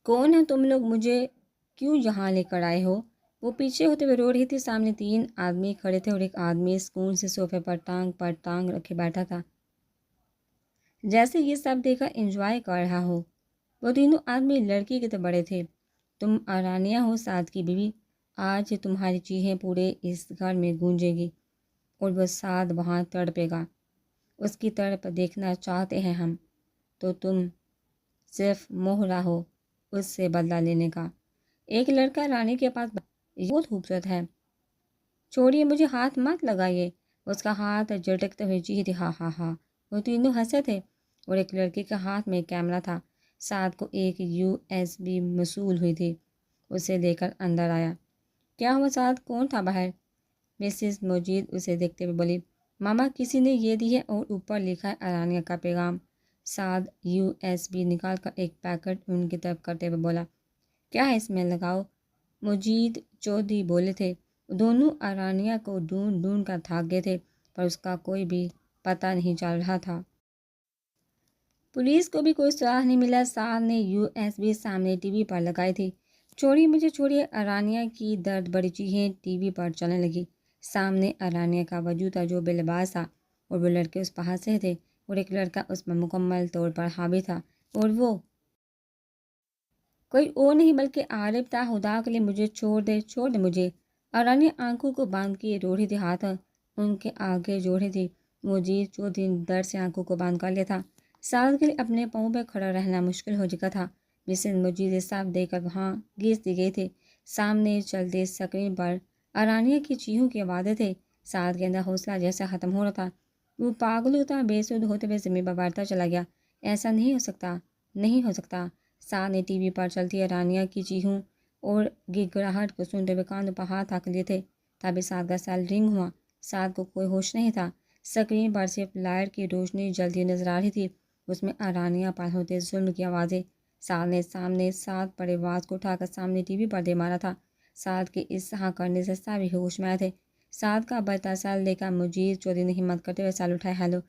کون ہے تم لوگ؟ مجھے کیوں یہاں لے کر آئے ہو؟ وہ پیچھے ہوتے ہوئے رو رہی تھی۔ سامنے 3 آدمی کھڑے تھے اور ایک آدمی سکون سے صوفے پر ٹانگ رکھے بیٹھا تھا، جیسے یہ سب دیکھا انجوائے کر رہا ہو۔ وہ تینوں آدمی لڑکی کے تو بڑے تھے۔ تم ارانیہ ہو، سعد کی بیوی۔ آج تمہاری چیخیں پورے اس گھر میں گونجے گی اور وہ سعد وہاں تڑپے گا۔ اس کی تڑپ دیکھنا چاہتے ہیں ہم، تو تم صرف مہرا ہو اس سے بدلہ لینے کا۔ ایک لڑکا رانی کے پاس یہ بہت خوبصورت ہے، چھوڑیے مجھے، ہاتھ مت لگائیے۔ اس کا ہاتھ جھٹکتے ہوئے چیخی تھی، ہاں ہاں ہاں۔ وہ تینوں ہنسے تھے اور ایک لڑکے کے ہاتھ میں کیمرہ تھا۔ سعد کو ایک USB موصول ہوئی تھی، اسے لے کر اندر آیا۔ کیا ہوا سعد، کون تھا باہر؟ مسز مجید اسے دیکھتے ہوئے بولی، ماما کسی نے یہ دی ہے اور اوپر لکھا ہے ارانیہ کا پیغام۔ سعد USB نکال کر ایک پیکٹ ان کی طرف کرتے ہوئے بولا، کیا ہے اس میں، لگاؤ۔ مجید چودھری بولے تھے۔ دونوں ارانیہ کو ڈھونڈ ڈھونڈ کر تھک گئے تھے، پر اس کا کوئی بھی پتہ نہیں چل رہا تھا۔ پولیس کو بھی کوئی سراغ نہیں ملا۔ سعد نے USB سامنے ٹی وی پر لگائی تھی۔ چھوڑیے مجھے، چھوڑیے۔ ارانیہ کی درد بڑی چیخیں ٹی وی پر چلنے لگی۔ سامنے ارانیہ کا وجود تھا جو بے لباس تھا، اور وہ لڑکے اس پر ہنس رہے تھے، اور ایک لڑکا اس پر مکمل طور پر حاوی تھا، اور وہ کوئی اور نہیں بلکہ عارف تھا۔ خدا کے لیے مجھے چھوڑ دے، چھوڑ دے مجھے۔ ارانیہ آنکھوں کو باندھ کے رو رہی تھی، ہاتھ ان کے آگے جوڑ رہی تھی۔ مجید چودھری نے درد سے آنکھوں کو باندھ کر لیا تھا۔ سعد کے لیے اپنے پاؤں پہ کھڑا رہنا مشکل ہو چکا تھا۔ مسز مجید صاف دیکھ کر وہاں گھس دی گئی تھی۔ سامنے چلتے اسکرین پر ارانیہ کی چیخوں کی آوازیں تھے۔ سعد کے اندر حوصلہ جیسا ختم ہو رہا تھا۔ وہ پاگل ہوتا بے سود ہوتے ہوئے زمین پر بیٹھتا چلا گیا۔ ایسا نہیں ہو سکتا، نہیں ہو سکتا۔ سعد نے ٹی وی پر چلتی ارانیہ کی چیخوں اور گڑگڑاہٹ کو سنتے ہوئے کانوں پر ہاتھ رکھ لیے تھے۔ تبھی سعد کا سیل رنگ ہوا۔ سعد کو کوئی ہوش نہیں تھا۔ اسکرین پر صرف لائٹ کی روشنی جلتی نظر آ رہی تھی، اس میں ارانیہ پر ہوتے ظلم کی آوازیں۔ سعد نے سامنے سعد پڑے آواز کو اٹھا کر سامنے ٹی وی پر دے مارا تھا۔ سعد کے اس ہاں کرنے سے سبھی ہوش میں آئے تھے۔ سعد کا بڑھتا سیل دیکھا مجید چودھری نے ہمت کرتے ہوئے سیل اٹھایا۔ ہیلو،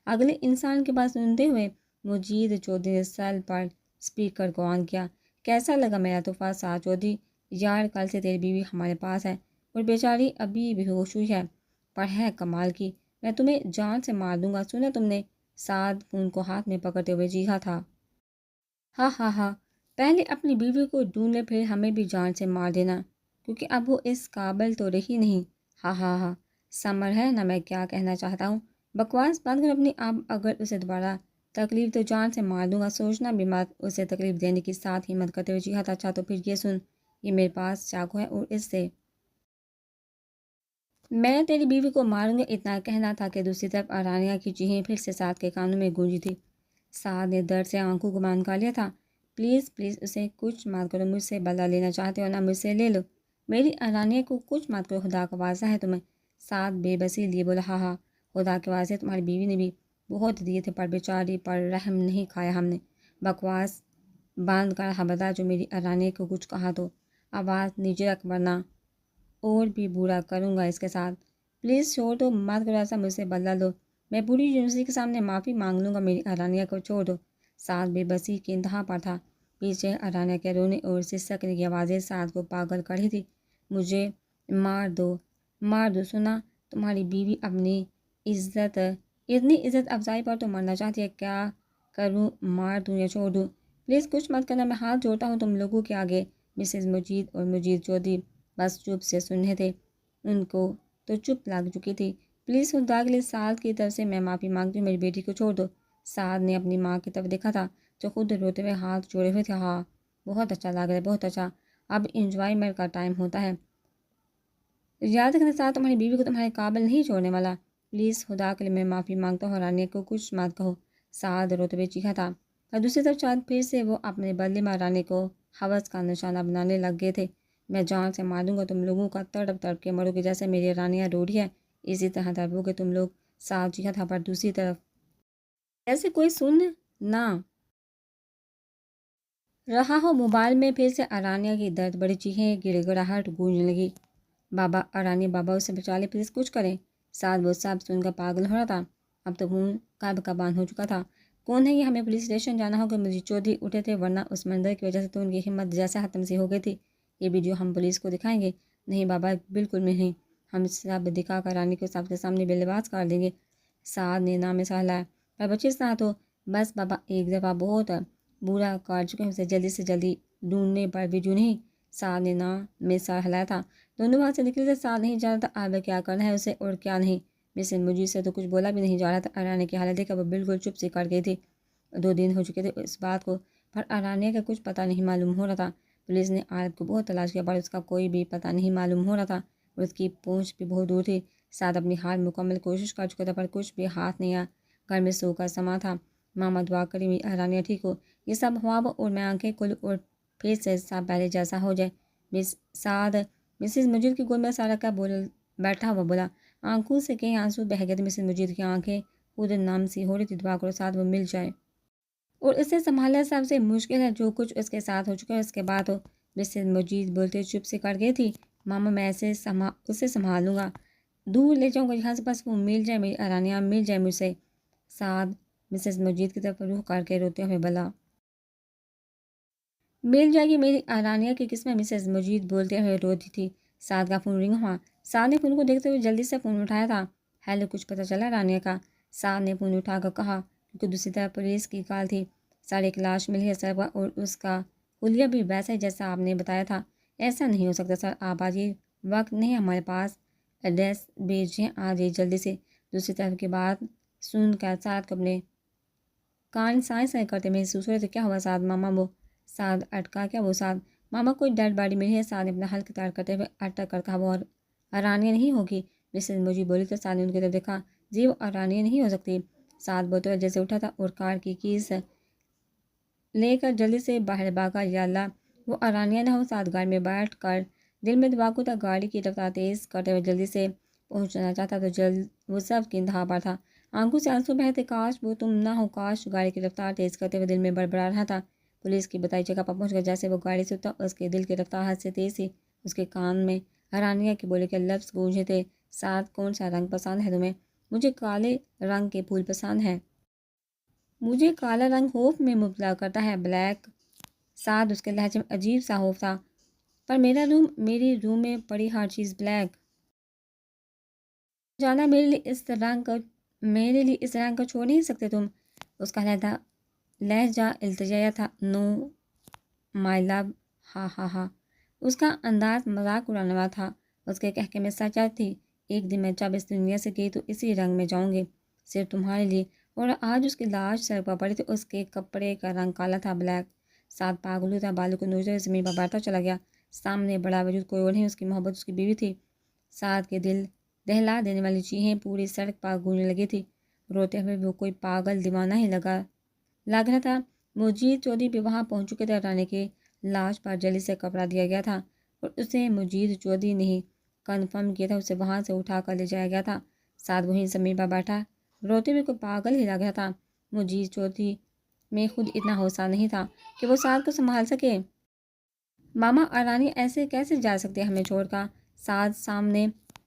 اگلے انسان کے پاس سنتے ہوئے مجید چودھری نے سیل پر اسپیکر کو آن کیا۔ کیسا لگا میرا تحفہ سعد چودھری؟ یار کل سے تیری بیوی ہمارے پاس ہے اور بیچاری ابھی بھی ہوش ہوئی ہے، پر ہے کمال کی، میں تمہیں جان سے مار دوں گا، سنا تم نے؟ سعد فون کو ہاتھ میں پکڑتے ہوئے چیخا تھا۔ ہاں ہاں ہاں، پہلے اپنی بیوی کو ڈھونڈ لے، پھر ہمیں بھی جان سے مار دینا، کیونکہ اب وہ اس قابل تو رہی نہیں۔ ہاں ہاں ہاں، سمر ہے نا میں کیا کہنا چاہتا ہوں، بکواس بند کر اپنی۔ اب اگر اسے دوبارہ تکلیف تو جان سے مار دوں گا، سوچنا بھی مت اسے تکلیف دینے کی۔ ساتھ ہمت کرتے ہوئے چیخا تھا۔ اچھا تو پھر یہ سن، یہ میرے پاس چاقو ہے اور اس سے میں تیری بیوی کو ماروں گا۔ اتنا کہنا تھا کہ دوسری طرف ارانیہ کی چیخیں پھر سے سعد کے کانوں میں گونجی تھی۔ سعد نے درد سے آنکھوں کو بند کر لیا تھا۔ پلیز پلیز اسے کچھ مت کرو، مجھ سے بدلہ لینا چاہتے ہو نا، مجھ سے لے لو، میری ارانیہ کو کچھ مت کرو، خدا کا واسطہ ہے تمہیں۔ سعد بے بسی لیے بولا، ہاں ہاں، خدا کے واسطے، تمہاری بیوی نے بھی بہت دیے تھے، پر بیچاری پر رحم نہیں کھایا ہم نے۔ بکواس بند کر، خبردار جو میری ارانیہ کو کچھ کہا تو آواز نیچے رکھ، ورنہ اور بھی برا کروں گا اس کے ساتھ۔ پلیز چھوڑ دو، مت کرو ایسا، مجھ سے بدلہ لو، میں پوری یونیورسٹی کے سامنے معافی مانگ لوں گا، میری ارانیہ کو چھوڑ دو۔ سعد بے بسی کی انتہا پر تھا۔ پیچھے ارانیہ کے رونے اور سسکنے کی آوازیں سعد کو پاگل کر رہی تھی۔ مجھے مار دو، مار دو، سنا؟ تمہاری بیوی اپنی عزت، اتنی عزت افزائی پر تو مرنا چاہتی ہے، کیا کروں، مار دوں یا چھوڑ دوں؟ پلیز کچھ مت کرنا، میں ہاتھ جوڑتا ہوں تم لوگوں کے آگے۔ مسز مجید اور مجید چودھری بس چپ سے سن رہے تھے، ان کو تو چپ لگ چکی تھی۔ پلیز خدا کے لیے سعد کی طرف سے میں معافی مانگتی ہوں، میری بیٹی کو چھوڑ دو۔ سعد نے اپنی ماں کی طرف دیکھا تھا جو خود روتے ہوئے ہاتھ جوڑے ہوئے تھے۔ ہاں، بہت اچھا لگ رہا ہے، بہت اچھا، اب انجوائمنٹ کا ٹائم ہوتا ہے۔ یاد رکھنا سعد تمہاری بیوی کو تمہارے قابل نہیں چھوڑنے والا۔ پلیز خدا کے لیے میں معافی مانگتا ہوں، ارانیہ کو کچھ مت کہو۔ سعد روتے ہوئے چیخا تھا۔ اور دوسری طرف چاند پھر سے وہ اپنے بدلے میں ارانیہ کو حوث کا نشانہ بنانے لگ گئے تھے۔ میں جان سے مار دوں گا، تم لوگوں کا تڑپ تڑپ کے مرو گے، جیسے میری ارانیہ رو رہی ہے اسی طرح تڑپو گے تم لوگ۔ سعد چیخا تھا، پر دوسری طرف جیسے کوئی سن نہ رہا ہو۔ موبائل میں پھر سے ارانیہ کی درد بڑی چیخیں گڑ گڑاہٹ گونجنے لگی۔ بابا، ارانیہ بابا، اسے بچا لے، پلیز کچھ کریں۔ سعد وہ سب سن کر پاگل ہو رہا تھا۔ اب تو خون کب کا بند ہو چکا تھا۔ کون ہے یہ؟ ہمیں پولیس اسٹیشن جانا ہوگا۔ مجید چودھری اٹھے تھے، ورنہ اس منظر کی وجہ سے تو ان کی ہمت جیسے ختم سی ہو گئی تھی۔ یہ ویڈیو ہم پولیس کو دکھائیں گے؟ نہیں بابا، بالکل نہیں، ہم سب دکھا کر رانی کو سب کے سامنے بے لباس کر دیں گے۔ سعد نے نام میں لایا، پر بچے ساتھ ہو۔ بس بابا، ایک دفعہ بہت برا کر چکے ہیں، اسے جلدی سے جلدی ڈھونڈنے پر ویڈیو نہیں۔ سعد نے نام میں سر ہلایا تھا۔ دونوں وہاں سے نکلے تھے۔ سعد نہیں جانتا تھا اب کیا کرنا ہے اسے اور کیا نہیں۔ مسز مجید سے تو کچھ بولا بھی نہیں جا رہا تھا۔ ارانیہ کی حالت دیکھ کر وہ بالکل چپ سی کر گئی تھی۔ 2 دن ہو چکے تھے اس بات کو، پر ارانیہ کا کچھ پتہ نہیں معلوم ہو رہا تھا۔ پولیس نے عارف کو بہت تلاش کیا، پر اس کا کوئی بھی پتہ نہیں معلوم ہو رہا تھا اور اس کی پہنچ بھی بہت دور تھی۔ سعد اپنی ہار مکمل کوشش کر چکا تھا، پر کچھ بھی ہاتھ نہیں آیا۔ گھر میں سو کا سما تھا۔ ماما دعا کری ہوئی ارانیہ ٹھیک ہو، یہ سب ہوا اور میں آنکھیں کھول اور پھر سے سب پہلے جیسا ہو جائے۔ سعد مسز مجید کی گود میں سارا کا بیٹھا ہوا بولا۔ آنکھوں سے کئی آنسو بہہ گئے تھے۔ مسز مجید کی آنکھیں خود نم سی ہو رہی تھی۔ دعا کرو سعد وہ مل جائے، اور اسے سنبھالنا سب سے مشکل ہے۔ جو کچھ اس کے ساتھ ہو چکا ہے اس کے بعد ہو۔ مسز مجید بولتے چپ سے کر گئی تھی۔ ماما میں اسے سنبھالوں گا، دور لے جاؤں گا یہاں سے، بس وہ مل جائے، میری ارانیہ مل جائے مجھ سے۔ سعد مسز مجید کی طرف روح کر کے روتے ہوئے بولا، مل جائے گی میری ارانیہ کی قسمت۔ مسز مجید بولتے ہوئے روتی تھی۔ سعد کا فون رنگ ہوا۔ سعد نے فون کو دیکھتے ہوئے جلدی سے فون اٹھایا تھا۔ ہیلو، کچھ پتہ چلا ارانیہ کا؟ سعد نے فون اٹھا کر کہا، کیونکہ دوسری طرف پولیس کی کال تھی۔ سر ایک لاش ملی ہے سر پر، اور اس کا حلیہ بھی ویسا ہی جیسا آپ نے بتایا تھا۔ ایسا نہیں ہو سکتا سر، آپ آجیے، وقت نہیں ہمارے پاس، ایڈریس بھیجیں، آجیے جلدی سے۔ دوسری طرف کی بات سن کر سعد کو اپنے کان سائیں کرتے محسوس ہو رہے تھے۔ کیا ہوا سعد؟ ماما وہ سعد اٹکا، کیا وہ سعد؟ ماما کوئی ڈیڈ باڈی ملی ہے۔ سعد نے اپنا حلق تیار کرتے ہوئے اٹک کر کہا، وہ ارانیہ نہیں ہوگی؟ مسز مجید بولی تو سعد نے ان کی طرف دیکھا، جی وہ ارانیہ نہیں ہو سکتی۔ سعد بولتے ہوئے جیسے اٹھا تھا اور کار کی کیز لے کر جلدی سے باہر بھاگا، یا اللہ وہ ارانیہ نہ ہو۔ سعد گاڑی میں بیٹھ کر دل میں دعا کو تھا، گاڑی کی رفتار تیز کرتے ہوئے جلدی سے پہنچنا چاہتا تو جلد وہ سب کی انتہا پر تھا۔ آنکھوں سے آنسو بہتے، کاش وہ تم نہ ہو، کاش۔ گاڑی کی رفتار تیز کرتے ہوئے دل میں بڑبڑا رہا تھا۔ پولیس کی بتائی جگہ پر پہنچ کر جیسے وہ گاڑی سے اترا، اس کے دل کی رفتار حد سے تیز تھی۔ اس کے کان میں ارانیہ کے بولے کے لفظ گونجے تھے، سعد کون سا رنگ پسند ہے تمہیں؟ مجھے کالے رنگ کے پھول پسند ہیں۔ مجھے کالا رنگ خوف میں مبتلا کرتا ہے، بلیک۔ سعد، اس کے لہجے میں عجیب سا خوف تھا، پر میری روم میں پڑی ہر چیز بلیک۔ جانا میرے لیے اس رنگ کو چھوڑ نہیں سکتے تم؟ اس کا لہجہ التجایا تھا۔ نو مائی لو، ہا ہا ہا۔ اس کا انداز مذاق اڑانے والا تھا۔ اس کے کہکے میں سچائی تھی۔ ایک دن میں جب اس دنیا سے گئی تو اسی رنگ میں جاؤں گی، صرف تمہارے لیے۔ اور آج اس کی لاش سڑک پر پڑی تھی، اس کے کپڑے کا رنگ کالا تھا، بلیک۔ سعد پاگل ہوتا، بالوں کو نوچتے ہوئے زمین پر بیٹھتا چلا گیا۔ سامنے بڑا وجود کوئی اور نہیں، اس کی محبت، اس کی بیوی تھی۔ سعد کے دل دہلا دینے والی چیخیں پوری سڑک پر گونجنے لگی تھی۔ روتے ہوئے وہ کوئی پاگل دیوانہ ہی لگ رہا تھا۔ مجید چودھری بھی وہاں پہنچ چکے تھے۔ ارانیہ کی لاش پر جلدی سے کپڑا دیا گیا تھا اور اسے مجید چودھری نے ہی کنفرم کیا تھا، اسے وہاں سے اٹھا کر لے جایا گیا تھا۔ سعد وہیں زمین پر بیٹھا روتے ہوئے کوئی پاگل ہی لگ رہا تھا۔ مجید چودھری میں خود اتنا حوصلہ نہیں تھا کہ وہ سعد کو سنبھال سکے۔ ماما، ارانیہ ایسے کیسے جا سکتے ہمیں چھوڑ کر؟ سعد سامنے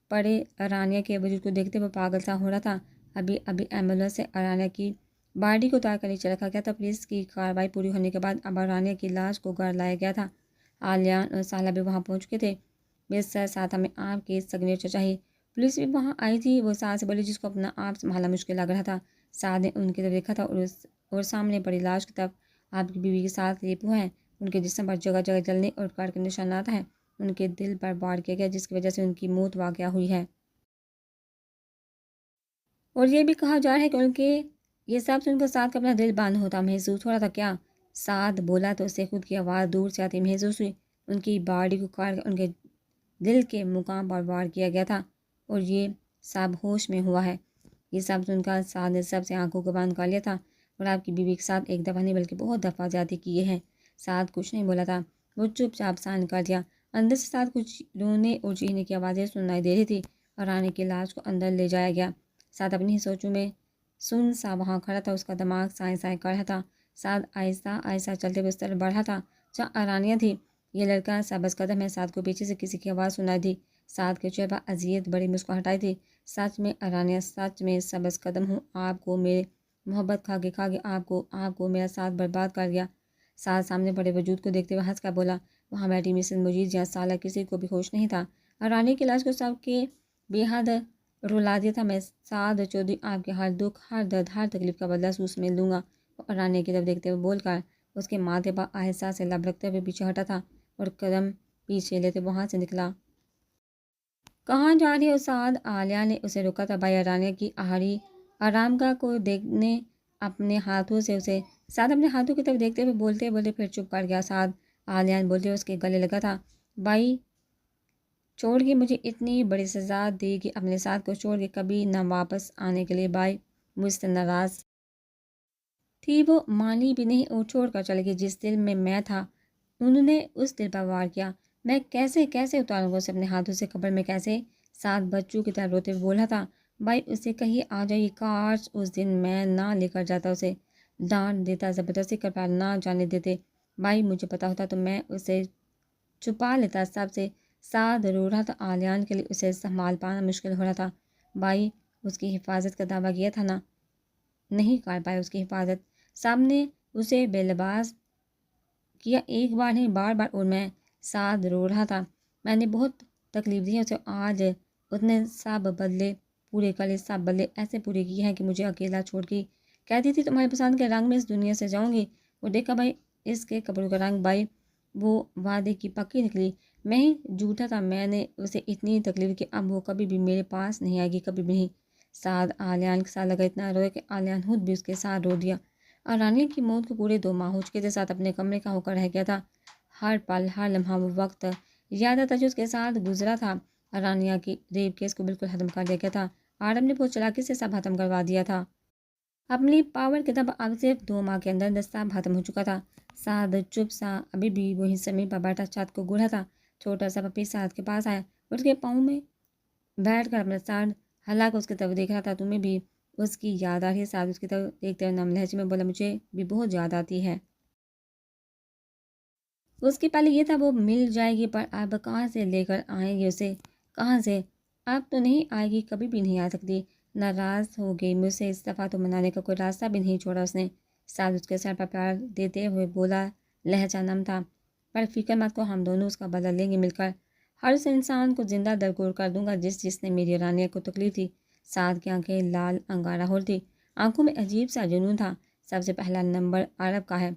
پڑے ارانیہ کے وجود کو دیکھتے ہوئے پاگل سا ہو رہا تھا۔ ابھی ایمبولینس سے ارانیہ کی باڈی کو اتار کر نیچے رکھا گیا تھا۔ پولیس کی کارروائی پوری ہونے کے بعد اب ارانیہ کی لاش کو گھر لایا گیا تھا۔ عالیان اور سہلہ بھی وہاں پہنچ چکے تھے۔ مسٹر سعد، ہمیں آپ کی سگنیچر چاہیے۔ پولیس بھی وہاں آئی تھی۔ وہ سعد سے بولی، جس کو اپنا آپ سنبھالنا مشکل لگ رہا تھا۔ سعد نے ان کی طرف دیکھا تھا اور سامنے پڑی لاش کی طرف۔ آپ کی بیوی کے ساتھ لیپ ہوئے ہیں، ان کے جسم پر جگہ جگہ جلنے اور کٹ کے نشانات ہیں، ان کے دل پر وار کیا گیا جس کی وجہ سے ان کی موت واقع ہوئی ہے۔ اور یہ بھی کہا جا رہا ہے کہ ان کے یہ سب سن کر سعد کا اپنا دل بند ہوتا محسوس ہو رہا تھا۔ کیا؟ سعد بولا تو اسے خود کی آواز دور سے آتی محسوس ہوئی۔ ان کی باڈی کو کاٹ کر ان کے دل کے مقام پر وار کیا گیا تھا اور یہ سب ہوش میں ہوا ہے۔ یہ سب سن کر سعد نے سب سے آنکھوں کو بند کر لیا تھا۔ اور آپ کی بیوی کے ساتھ ایک دفعہ نہیں بلکہ بہت دفعہ زیادتی کی ہے۔ سعد کچھ نہیں بولا تھا، وہ چپ چاپ سائن کر دیا۔ اندر سے سعد کچھ رونے اور چیخنے کی آوازیں سنائی دے رہی تھی۔ ارانیہ کی لاش کو اندر لے جایا گیا۔ سعد اپنی سوچوں میں سن سا وہاں کھڑا تھا، اس کا دماغ سائیں کر رہا تھا۔ سعد آہستہ آہستہ چلتے ہوئے اس طرف بڑھا تھا جہاں ارانیہ تھی۔ یہ لڑکا سبز قدم ہے۔ سعد کو پیچھے سے کسی کی آواز سنائی دی۔ سعد کے چہرے پر اذیت بڑی مسکراہٹ آئی تھی۔ سچ میں ارانیہ، سچ میں سبز قدم ہوں، آپ کو محبت کھا کے آپ کو میرا ساتھ برباد کر گیا۔ ساتھ سامنے پڑے وجود کو دیکھتے ہوئے ہنس کر بولا۔ وہاں بیٹھی مسز مجید یا سالہ کسی کو بھی ہوش نہیں تھا، اور رانی کی لاش کو سب کے بے حد رلا دیا تھا۔ میں سعد چودھری آپ کے ہر دکھ، ہر درد، ہر تکلیف کا بدلہ سوس میں لوں گا۔ اور رانی کی طرف دیکھتے ہوئے بول کر اس کے ماتھے پر آہستہ سے لب رکھتے ہوئے پیچھے ہٹا تھا اور قدم پیچھے لیتے وہاں سے نکلا۔ کہاں جا رہی ہو سعد؟ عالیہ نے اسے روکا تھا۔ بھائی رانیہ کی آہری آرام گاہ کو دیکھنے اپنے ہاتھوں سے اسے سعد اپنے ہاتھوں کی طرف دیکھتے ہوئے بولتے بولتے پھر چپ کر گیا۔ سعد عالیہ نے بولتے ہوئے اس کے گلے لگا تھا۔ بھائی چھوڑ کے مجھے اتنی بڑی سزا دی کہ اپنے ساتھ کو چھوڑ کے کبھی نہ واپس آنے کے لیے بھائی مجھ سے ناراض تھی، وہ مانی بھی نہیں اور چھوڑ کر چلے گئی۔ جس دل میں تھا انہوں نے اس دل پر وار کیا۔ میں کیسے اتاروں گا اسے اپنے ہاتھوں سے، قبر میں کیسے؟ ساتھ بچوں کی طرح روتے ہوئے بولا تھا۔ بھائی اسے کہیں آ جائیے، کاش اس دن میں نہ لے کر جاتا، اسے ڈانٹ دیتا، زبردستی کر پار نہ جانے دیتے۔ بھائی مجھے پتا ہوتا تو میں اسے چھپا لیتا سب سے۔ ساتھ رو رہا تھا۔ عالیان کے لیے اسے سنبھال پانا مشکل ہو رہا تھا۔ بھائی اس کی حفاظت کا دعویٰ کیا تھا نا، نہیں کر پائے اس کی حفاظت۔ سامنے اسے بے لباس کیا، ایک بار نہیں بار بار، اور میں ساتھ رو رہا تھا۔ میں نے بہت تکلیف دی ہے اسے، آج اس نے سب بدلے پورے کر لیے، سب بدلے ایسے پورے کیے ہیں کہ مجھے اکیلا چھوڑ کے کہتی تھی تمہاری پسند کے رنگ میں اس دنیا سے جاؤں گی، اور دیکھا بھائی اس کے کپڑوں کا رنگ، بھائی وہ وعدے کی پکی نکلی۔ میں ہی جھوٹا تھا، میں نے اسے اتنی تکلیف کہ اب وہ کبھی بھی میرے پاس نہیں آئے گی، کبھی بھی نہیں۔ سعد عالیان کے ساتھ لگا اتنا روئے کہ عالیان خود بھی اس کے ساتھ رو دیا۔ اور رانی کی موت کو پورے 2 ماہ ہو چکے تھے۔ ساتھ اپنے کمرے کا ہو کر رہ گیا تھا۔ ہر پل ہر لمحہ وہ وقت یاد آتا جو اس کے ساتھ گزرا تھا۔ رانیہ کی ریپ کیس کو بالکل ختم کر دیا گیا تھا۔ آرب نے بہت چلاکی سے سب ختم کروا دیا تھا۔ اپنی پاور کے دب اب صرف 2 ماہ کے اندر سب ختم ہو چکا تھا۔ سعد چپ سا ابھی بھی وہی زمین پر بیٹھا چھت کو گڑا تھا۔ چھوٹا سا پپی سعد کے پاس آیا اور اس کے پاؤں میں بیٹھ کر اپنا سر ہلا کر اس کی طرف دیکھ رہا تھا۔ تمہیں بھی اس کی یاد آ رہی ہے؟ سعد اس کی طرف دیکھتے ہوئے نرم لہجے میں بولا۔ مجھے بھی بہت یاد آتی ہے۔ اس کے پہلے یہ تھا وہ مل جائے گی، پر اب کہاں سے لے کر آئیں گے اسے؟ کہاں سے؟ اب تو نہیں آئے گی، کبھی بھی نہیں آ سکتی۔ ناراض ہو گئی مجھ سے، اس دفعہ تو منانے کا کوئی راستہ بھی نہیں چھوڑا اس نے۔ سعد اس کے سر پر پیار دیتے ہوئے بولا، لہجہ نم تھا۔ پر فکر مت کو، ہم دونوں اس کا بدلہ لیں گے مل کر۔ ہر اس انسان کو زندہ درگور کر دوں گا جس نے میری رانیہ کو تکلیف دی۔ سعد کی آنکھیں لال انگارہ ہو تھی، آنکھوں میں عجیب سا جنون تھا۔ سب سے پہلا نمبر عرب کا ہے،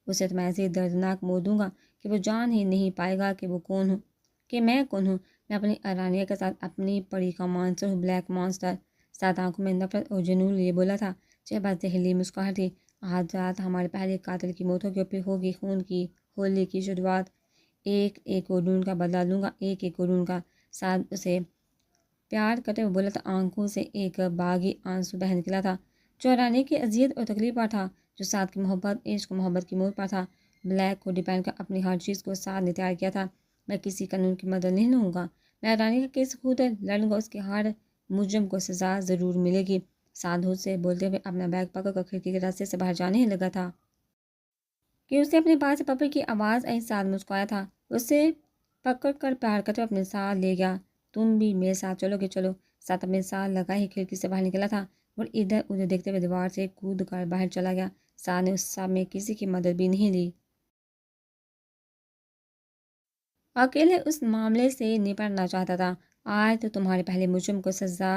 اسے تو میں ایسے دردناک موت دوں گا کہ وہ جان ہی نہیں پائے گا کہ وہ کون ہوں، کہ میں کون ہوں۔ میں اپنی رانیہ کے ساتھ اپنی پری کا مانسٹر ہوں، بلیک مانسٹر۔ ساتھ آنکھوں میں نفرت اور جنون لیے بولا تھا، چہرہ زہریلی مسکراہٹ تھی۔ آج رات ہمارے پہلے قاتل کی موت ہوگی اور پھر ہوگی خون کی ہولی کی شروعات۔ ایک ایک قرون کا بدلہ لوں گا، ایک ایک قرون کا۔ ساتھ اسے پیار کرتے ہوئے بولا تھا، آنکھوں سے ایک باغی آنسو بہہ نکلا تھا، جو رانیہ کی اذیت اور تکلیف پر تھا، جو ساتھ کی محبت، عشق و محبت کی موت پر تھا۔ بلیک کو ڈیپینڈ کر اپنی ہر چیز کو ساتھ نے تیار کیا تھا۔ میں کسی قانون کی مدد نہیں لوں گا، میں رانی کا کیس خود لڑوں گا، اس کے ہر مجرم کو سزا ضرور ملے گی۔ سعد سے بولتے ہوئے اپنا بیگ پکڑ کر کھڑکی کے راستے سے باہر جانے ہی لگا تھا کہ اسے اپنے پاس سے پپی کی آواز آئی۔ سعد مسکرایا تھا، اسے پکڑ کر پیار کرتے ہوئے اپنے ساتھ لے گیا۔ تم بھی میرے ساتھ چلو گے؟ چلو۔ ساتھ اپنے ساتھ لگا ہی کھڑکی سے باہر نکلا تھا اور ادھر ادھر دیکھتے ہوئے دیوار سے کود کر باہر چلا گیا۔ سعد نے اس سب میں کسی کی مدد بھی نہیں لی، اکیلے اس معاملے سے نپٹنا چاہتا تھا۔ آج تو تمہارے پہلے مجرم کو سزا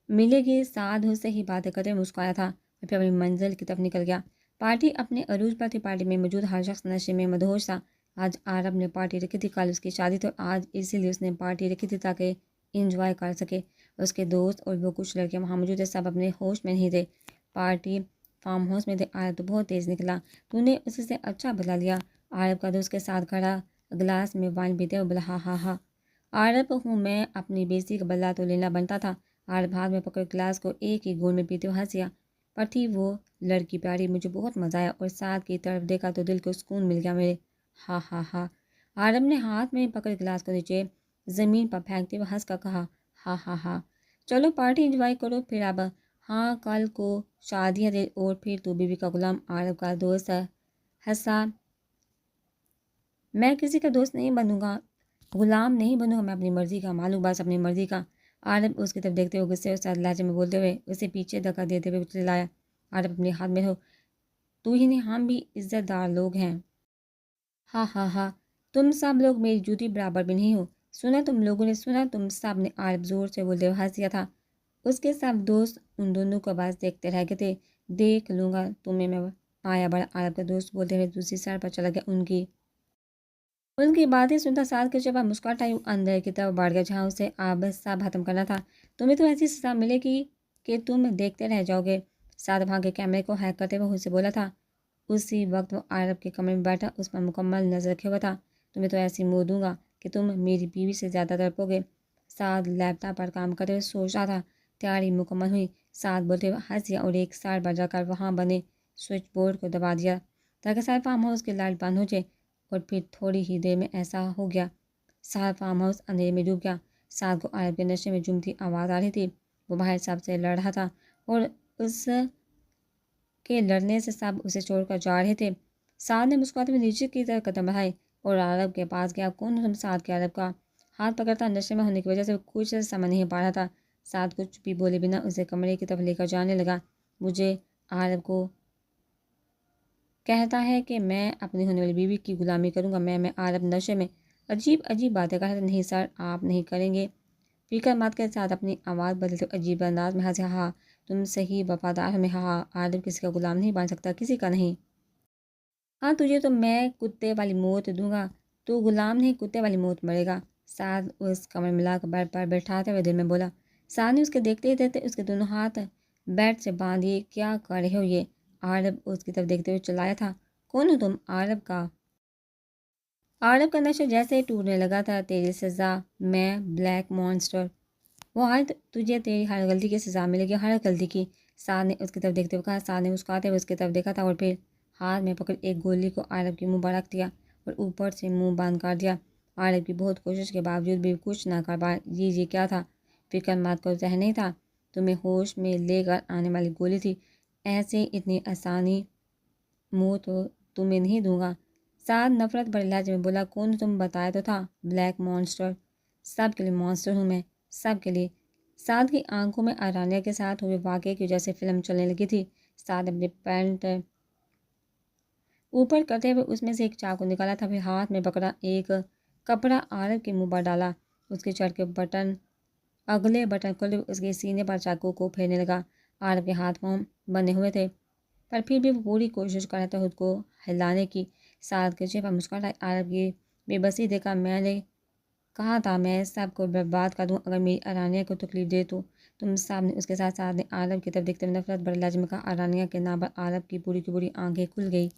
ملے گی۔ سعد سے ہی باتیں کرتے مسکرایا تھا اور پھر اپنی منزل کی طرف نکل گیا۔ پارٹی اپنے عروج پر تھی، پارٹی میں موجود ہر شخص نشے میں مدہوش تھا۔ آج عرب نے پارٹی رکھی تھی، کل اس کی شادی تھی، اور آج اسی لیے اس نے پارٹی رکھی تھی تاکہ انجوائے کر سکے۔ اس کے دوست اور وہ کچھ لڑکیاں وہاں موجود تھے، سب اپنے ہوش میں نہیں تھے، پارٹی فارم ہاؤس میں تھے۔ عرب تو بہت تیز نکلا، تو نے اس سے اچھا بدلا لیا۔ عرب کا دوست کے ساتھ کھڑا گلاس میں وائن پیتے ہوئے بولا، ہاں ہاں ہاں عرب ہوں میں، اپنی بےزتی کا بدلہ تو لینا بنتا تھا۔ عرب ہاتھ میں پکڑ گلاس کو ایک ہی گھونٹ میں پیتے ہوئے ہنسیا، پر تھی وہ لڑکی پیاری، مجھے بہت مزہ آیا، اور ساتھ کی طرف دیکھا تو دل کو سکون مل گیا میرے، ہاں ہاں ہاں۔ عرب نے ہاتھ میں پکڑ گلاس کو نیچے زمین پر پھینکتے ہوئے ہنس کر کہا، ہاں ہاں ہاں چلو پارٹی انجوائے کرو پھر اب، ہاں کل کو شادی ہے اور پھر تو بیوی کا غلام۔ عرب کا دوست ہنسا، میں کسی کا دوست نہیں بنوں گا، غلام نہیں بنوں گا، میں اپنی مرضی کا مالک، بس اپنی مرضی کا۔ عرب اس کی طرف دیکھتے ہوئے غصے اور سخت لہجے میں بولتے ہوئے اسے پیچھے دھکا دیتے ہوئے چلایا، عارف اپنے ہاتھ میں ہو، تو ہی نہیں ہم بھی عزت دار لوگ ہیں۔ ہاں ہاں ہاں، تم سب لوگ میری جوتی برابر بھی نہیں ہو۔ سنا تم لوگوں نے سنا تم سب نے، عارف زور سے بولتے ہوئے ہنس دیا تھا۔ اس کے سب دوست ان دونوں کو بس دیکھتے رہ گئے تھے۔ دیکھ لوں گا تمہیں میں، آیا بڑا عارف کا دوست بولتے ہوئے دوسری سائڈ پر چلا گیا۔ ان کی باتیں سنتا ساتھ کے جب مسکراہٹ آئی، وہ اندر کی طرف بڑھ گیا جہاں اسے اب سب ختم کرنا تھا۔ تمہیں تو ایسی سزا ملے گی کہ تم دیکھتے رہ جاؤ گے، ساتھ بھاگ کے کیمرے کو ہیک کرتے ہوئے اسے بولا تھا۔ اسی وقت وہ عارف کے کمرے میں بیٹھا اس پر مکمل نظر رکھے ہوا تھا۔ تمہیں تو ایسی منہ دوں گا کہ تم میری بیوی سے زیادہ تڑپو گے۔ ساتھ لیپ ٹاپ پر کام کرتے ہوئے سوچ رہا تھا۔ تیاری مکمل ہوئی، ساتھ بولتے ہوئے ہنس دیا اور ایک سائڈ پر جا کر وہاں بنے سوئچ بورڈ کو دبا دیا تاکہ سارے فارم ہاؤس کے لائٹ بند ہو جائے، اور پھر تھوڑی ہی دیر میں ایسا ہو گیا سارا فارم ہاؤس اندھیرے میں ڈوب گیا۔ ساتھ کو عارف کے نشے میں جمتی آواز آ رہی تھی، وہ باہر سب سے لڑ رہا تھا اور اس کے لڑنے سے سب اسے چھوڑ کر جا رہے تھے۔ ساتھ نے مسکراتے ہوئے نیچے کی طرف قدم بڑھائے اور عارف کے پاس گیا۔ کون ہو تم؟ ساتھ کے عارف کا ہاتھ پکڑتا، نشے میں ہونے کی وجہ سے کچھ سمجھ نہیں پا رہا تھا۔ ساتھ کچھ بھی بولے بنا اسے کمرے کی طرف لے کر جانے لگا۔ مجھے عارف کو کہتا ہے کہ میں اپنی ہونے والی بیوی کی غلامی کروں گا۔ میں عارف نشے میں عجیب عجیب باتیں کر رہا تھا۔ نہیں سر، آپ نہیں کریں گے، فکر مت کے ساتھ اپنی آواز بدلتے عجیب انداز میں ہنسے۔ ہاں تم صحیح وفادار ہو۔ میں ہاں عارف کسی کا غلام نہیں بن سکتا، کسی کا نہیں۔ ہاں تجھے تو میں کتے والی موت دوں گا، تو غلام نہیں کتے والی موت مرے گا۔ ساتھ اس کمر میں لا کر بیڈ پر بٹھاتے ہوئے دل میں بولا۔ ساتھ نے اس کے دیکھتے ہی دیکھتے اس کے دونوں ہاتھ بیڈ سے باندھ دیے۔ کیا کر رہے ہو یہ؟ عارف اس کی طرف دیکھتے ہوئے چلایا تھا۔ کون ہو تم؟ عارف کا نشہ جیسے ہی ٹوٹنے لگا تھا۔ تیری سزا، میں بلیک مانسٹر۔ وہ آج تجھے تیری ہر غلطی کی سزا ملے گی، ہر غلطی کی۔ ساتھ نے اس کی طرف دیکھتے ہوئے کہا۔ ساتھ نے مسکراتے ہوئے اس کی طرف دیکھا تھا اور پھر ہاتھ میں پکڑ ایک گولی کو عارف کے منہ پر رکھ دیا اور اوپر سے منہ بند کر دیا۔ عارف کی بہت کوشش کے باوجود بھی کچھ نہ کر پایا۔ یہ کیا تھا؟ فکر مت کرو، زہر نہیں تھا، تمہیں ہوش میں لے کر آنے والی گولی تھی۔ ایسے اتنی آسانی منہ تو تمہیں نہیں دوں گا۔ ساتھ نفرت بھرے لہجے میں بولا۔ کون ہو تم؟ بتایا تو تھا، بلیک مانسٹر۔ سب کے لیے مانسٹر ہوں میں، سب کے لیے۔ ساتھ کی آنکھوں میں ارانیہ کے ساتھ ہوئے واقعے کی وجہ سے فلم چلنے لگی تھی۔ ساتھ اپنے پینٹ اوپر کرتے ہوئے اس میں سے ایک چاقو نکالا تھا، پھر ہاتھ میں پکڑا ایک کپڑا عارف کے منہ پر ڈالا۔ اس کے شرٹ کے اگلے بٹن کھولتے ہوئے اس کے سینے پر چاقو کو پھیرنے لگا۔ عارف کے ہاتھ پاؤں بندھے ہوئے تھے پر پھر بھی وہ پوری کوشش کر رہا تھا خود کو ہلانے کی۔ ساتھ کے چہرے پر مسکراہٹ آئی۔ عارف کی بے بسی دیکھا۔ میں نے کہا تھا میں سب کو برباد کر دوں اگر میری ارانیہ کو تکلیف دے تو تم سب نے اس کے ساتھ نے عارف کی طرف دیکھتے ہوئے نفرت بھرے لہجے میں کہا۔ ارانیہ کے نام پر عارف کی پوری آنکھیں کھل گئی۔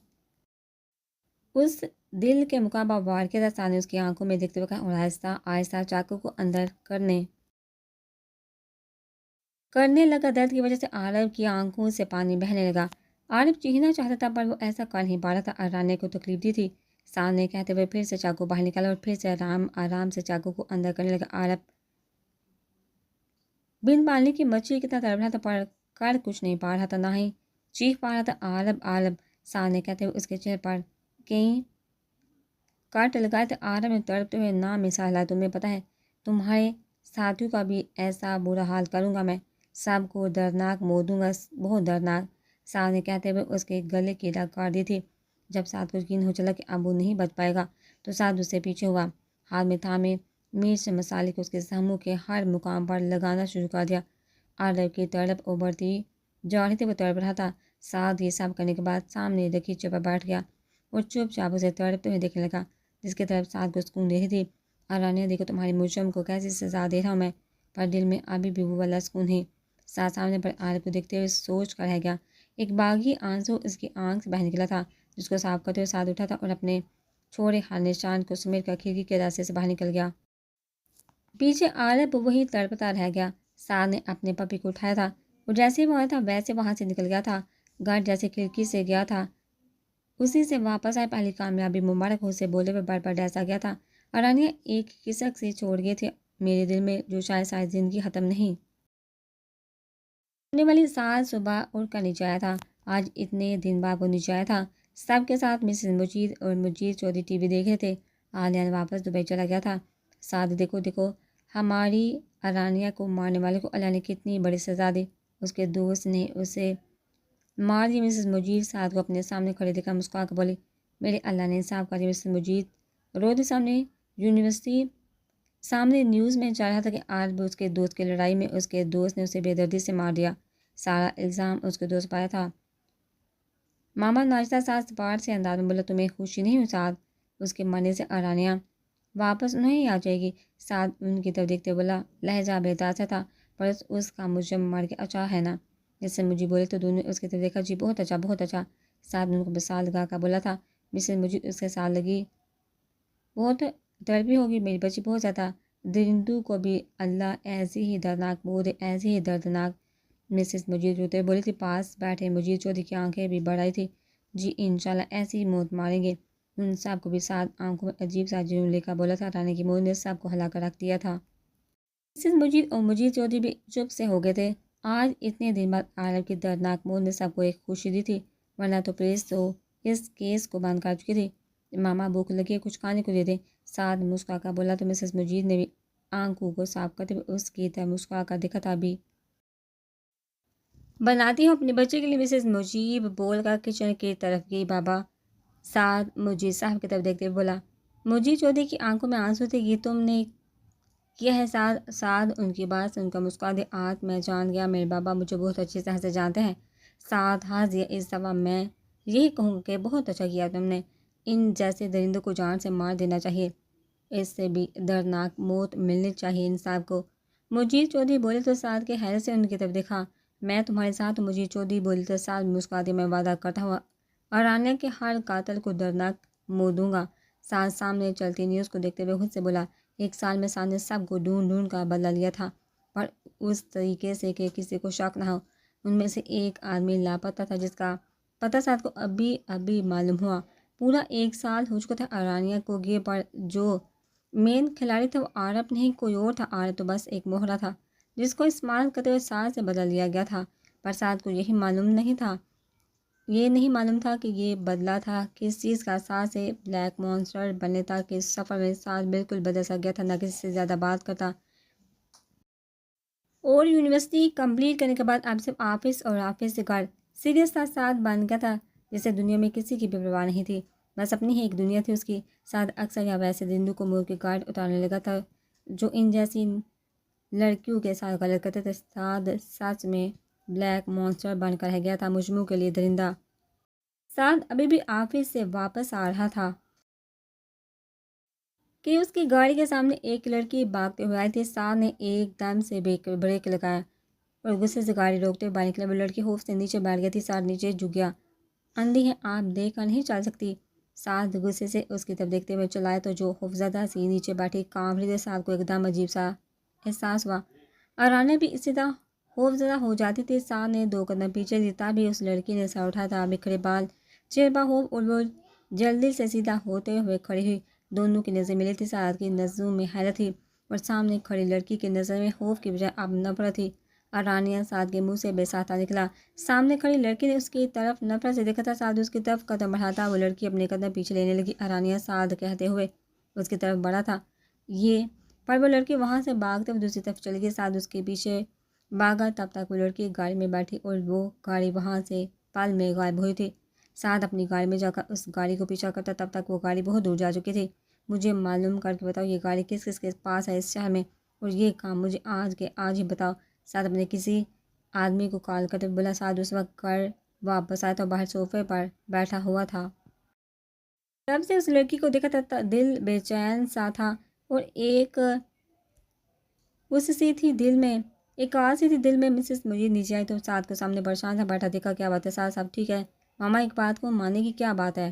اس دل کے مقابلہ وار کے ساتھ نے اس کی آنکھوں میں دیکھتے ہوئے کہا اور آہستہ آہستہ چاقو کو اندر کرنے لگا۔ درد کی وجہ سے عارف کی آنکھوں سے پانی بہنے لگا۔ عارف چیخنا چاہتا تھا پر وہ ایسا کر نہیں پا رہا تھا، ارانیہ کو تکلیف دی تھی۔ سامنے کہتے ہوئے پھر سے چاقو باہر نکالا اور پھر سے آرام سے چاقو کو اندر کرنے لگا۔ عارف بن پالنے کی مچھلی کی طرح تڑپ رہا تھا پر کر کچھ نہیں پا رہا تھا، نہ ہی چیخ پا رہا تھا۔ عارف سامنے کہتے ہوئے اس کے چہرے پر کئی کٹ لگائے تھے۔ عارف نے تڑپتے ہوئے نا مثال لایا۔ تمہیں پتہ ہے تمہارے ساتھیوں کا بھی ایسا برا حال کروں گا میں، سب کو دردناک موت دوں گا، بہت دردناک۔ ساتھ نے کہتے ہوئے اس کے گلے کی رگ کاٹ دی تھی۔ جب ساتھ کو یقین ہو چلا کہ اب وہ نہیں بچ پائے گا تو ساتھ اس سے پیچھے ہوا، ہاتھ میں تھامے مرچ سے مسالے کو اس کے زخموں کے ہر مقام پر لگانا شروع کر دیا۔ عارف کی تڑپ ابھرتی جا رہی تھی، وہ تڑپ رہا تھا۔ ساتھ یہ سب کرنے کے بعد سامنے رکھی چیئر پر بیٹھ گیا اور چپ چاپ اسے تڑپتے ہوئے دیکھنے لگا جس کی طرف ساتھ کو سکون دے رہی تھی۔ ارانیہ دیکھو تمہاری مجرم کو کیسی سزا دے رہا ہوں میں، پر دل میں ابھی بھی وہ والا سکون ہے۔ ساتھ سامنے پر عارف کو دیکھتے ہوئے سوچ کر رہ گیا۔ ایک باغی آنسو اس کی آنکھ سے باہر نکلا تھا جس کو صاف کرتے ہوئے ساتھ اٹھا تھا اور اپنے چھوڑے ہر نشان کو سمیٹ کر کھڑکی کے راستے سے باہر نکل گیا۔ پیچھے عارف وہی تڑپتا رہ گیا۔ ساتھ نے اپنے پپی کو اٹھایا تھا اور جیسے ہی وہ آیا تھا ویسے وہاں سے نکل گیا تھا۔ گھر جیسے کھڑکی سے گیا تھا اسی سے واپس آئے، پہلی کامیابی مبارک ہو سے بولے ہوئے بیڈ پر ڈیسا گیا تھا۔ ارانیہ ایک کسک سے چھوڑ گئے تھے میرے دل میں جو شاید ساری زندگی ختم نہیں ہونے والی۔ سال صبح اٹھ کر نیچے آیا تھا، آج اتنے دن بعد وہ نیچے آیا تھا۔ سب کے ساتھ مسز مجید اور مجید چودھری ٹی وی دیکھ رہے تھے۔ عالیہ واپس دبئی چلا گیا تھا۔ ساتھ دیکھو ہماری ارانیہ کو مارنے والے کو اللہ نے کتنی بڑی سزا دی۔ اس کے دوست نے اسے مارجی مسز مجید سعد کو اپنے سامنے کھڑے دیکھا مسکرا کر بولی، میرے اللہ نے انصاف کر دیا۔ مسز مجید روتے سامنے یونیورسٹی سامنے نیوز میں چل رہا تھا کہ آج بھی اس کے دوست کی لڑائی میں اس کے دوست نے اسے بے دردی سے مار دیا۔ سارا الزام اس کے دوست پایا تھا۔ ماما ناشتہ ساتھ سپاٹ سے انداز میں بولا، تمہیں خوشی نہیں ہوئی سعد؟ اس کے مرنے سے ارانیہ واپس نہیں آ جائے گی؟ سعد ان کی طرف دیکھتے بولا، لہجہ بےتار سا تھا، پر اس کا مجرم مر کے اچھا ہے نا؟ جس سے مجھے بولے تو دونوں نے اس کی طرف دیکھا۔ جی بہت اچھا بہت اچھا، سعد ان کو بسال لگا کر بولا تھا۔ مسز مجید اس کے ساتھ لگی، بہت تڑپی ہوگی میری بچی، بہت زیادہ۔ درندوں کو بھی اللہ ایسی ہی دردناک موت، ایسی ہی دردناک۔ مسز مجید روتے بولی تھی۔ پاس بیٹھے مجید چودھری کی آنکھیں بھی بڑھ آئی تھی۔ جی انشاءاللہ ایسی ہی موت ماریں گے ان سب کو بھی۔ ساتھ آنکھوں میں عجیب سا جنون لے کر بولا تھا، رانی کی موت نے سب کو ہلا کر رکھ دیا تھا۔ مسز مجید اور مجید چودھری بھی چپ سے ہو گئے تھے۔ آج اتنے دن بعد عارف کی دردناک موت نے سب کو ایک خوشی دی تھی، ورنہ تو پولیس تو اس کیس کو بند کر چکی تھی۔ ماما بھوک لگی ہے، کچھ کھانے کو دے دیں، سعد مسکرا کر بولا تو مسز مجید نے بھی آنکھوں کو صاف کرتے ہوئے اس کی طرف مسکرا کر دیکھا تھا۔ ابھی بناتی ہوں اپنے بچے کے لیے، مسز مجید بول کر کچن کی طرف گئی۔ بابا، سعد مجید صاحب کی طرف دیکھتے ہوئے بولا۔ مجید چودھری کی آنکھوں میں آنسو تھے۔ یہ تم نے کیا ہے سعد؟ سعد ان کی بات سن کر مسکرا دیا۔ آج میں جان گیا میرے بابا مجھے بہت اچھی طرح سے جانتے ہیں۔ سعد ہنس دیا۔ اس دفعہ میں یہی کہوں گا کہ بہت اچھا کیا تم نے، ان جیسے درندوں کو جان سے مار دینا چاہیے، اس سے بھی دردناک موت ملنی چاہیے انسان کو۔ مجید چودھری بولے تو سعد کے حیرت سے ان کی طرف دیکھا۔ میں تمہارے ساتھ ہوں، مجید چودھری بولے تو سعد مسکرا دیا۔ میں وعدہ کرتا ہوں ارانیہ کے ہر قاتل کو دردناک موت دوں گا۔ سعد سامنے چلتی نیوز کو دیکھتے ہوئے خود سے بولا، 1 سال میں سعد نے سب کو ڈھونڈ ڈھونڈ کر بدلہ لیا تھا، پر اس طریقے سے کہ کسی کو شک نہ ہو۔ ان میں سے ایک آدمی لاپتہ تھا جس کا پتہ سعد کو ابھی معلوم ہوا۔ پورا 1 سال ہو چکا تھا ارانیہ کو گئے، پر جو مین کھلاڑی تھا وہ عارف نہیں کوئی اور تھا۔ عارف تو بس ایک مہرہ تھا جس کو استعمال کرتے ہوئے سعد سے بدلہ لیا گیا تھا، پر سعد کو یہ نہیں معلوم تھا کہ یہ بدلہ تھا کس چیز کا۔ سعد سے بلیک مانسٹر بننے تک کے سفر میں سعد بالکل بدل سا گیا تھا، نہ کسی سے زیادہ بات کرتا، اور یونیورسٹی کمپلیٹ کرنے کے بعد اب صرف آفس اور آفس سے گھر۔ سیریس تھا سعد، بن گیا تھا جسے دنیا میں کسی کی بھی پرواہ نہیں تھی، بس اپنی ہی ایک دنیا تھی اس کی۔ سعد اکثر یا ویسے درندوں کو مور کے گارڈ اتارنے لگا تھا جو ان جیسی لڑکیوں کے ساتھ غلط کرتے تھے۔ سعد سچ میں بلیک مانسٹر بن کر رہ گیا تھا، مجرموں کے لیے درندہ۔ سعد ابھی بھی آفس سے واپس آ رہا تھا کہ اس کی گاڑی کے سامنے ایک لڑکی بھاگتے ہوئے آئی تھی۔ سعد نے ایک دم سے بریک لگایا اور غصے سے گاڑی روکتے ہوئے باہر نکلا۔ وہ لڑکی خوف سے نیچے بیٹھ گئی تھی۔ سعد نیچے جھک گیا۔ اندھی ہے، آپ دیکھ کر نہیں چل سکتی؟ سعد غصے سے اس کی طرف دیکھتے ہوئے چلائے تو جو خوفزدہ سی نیچے بیٹھی کانپ رہی تھی۔ سعد کو ایک دم عجیب سا احساس ہوا، ارانیہ بھی اسی طرح خوفزدہ ہو جاتی تھی۔ سعد نے 2 قدم پیچھے لیے، تبھی اس لڑکی نے سر اٹھایا تھا، بکھرے بال، چہرے پر خوف، اور وہ جلدی سے سیدھا ہوتے ہوئے کھڑی ہوئی۔ دونوں کی نظریں ملی تھی۔ سعد کی نظروں میں حیرت تھی اور سامنے کھڑی لڑکی کی نظر میں خوف کی بجائے اب نفرت تھی۔ ارانیہ، سعد کے منہ سے بے ساختہ نکلا۔ سامنے کھڑی لڑکی نے اس کی طرف نفرت سے دیکھا تھا۔ سعد اس کی طرف قدم بڑھاتا، وہ لڑکی اپنے قدم پیچھے لینے لگی۔ ارانیہ، سعد کہتے ہوئے اس کی طرف بڑھا تھا یہ، پر وہ لڑکی وہاں سے بھاگتے ہوئے دوسری طرف چلی گئی۔ سعد اس کے پیچھے بھاگا، تب تک وہ لڑکی گاڑی میں بیٹھی اور وہ گاڑی وہاں سے پل میں غائب ہوئی تھی۔ سعد اپنی گاڑی میں جا کر اس گاڑی کو پیچھا کرتا، تب تک وہ گاڑی بہت دور جا چکی تھی۔ مجھے معلوم کر کے بتاؤ یہ گاڑی کس کس کے پاس ہے اس شہر میں، اور یہ کام مجھے آج کے آج ہی بتاؤ۔ سعد اپنے کسی آدمی کو کال کرتے بولا۔ سعد اس وقت گھر واپس آیا تو باہر صوفے پر بیٹھا ہوا تھا۔ تب سے اس لڑکی کو دیکھا تھا، دل بے چین سا تھا اور ایک آس سی تھی دل میں۔ مسز مجید نیچے آئی تو سعد کو سامنے پریشان سا بیٹھا دیکھا۔ کیا بات ہے سعد صاحب، ٹھیک ہے؟ ماما ایک بات کو ماننے کی کیا بات ہے؟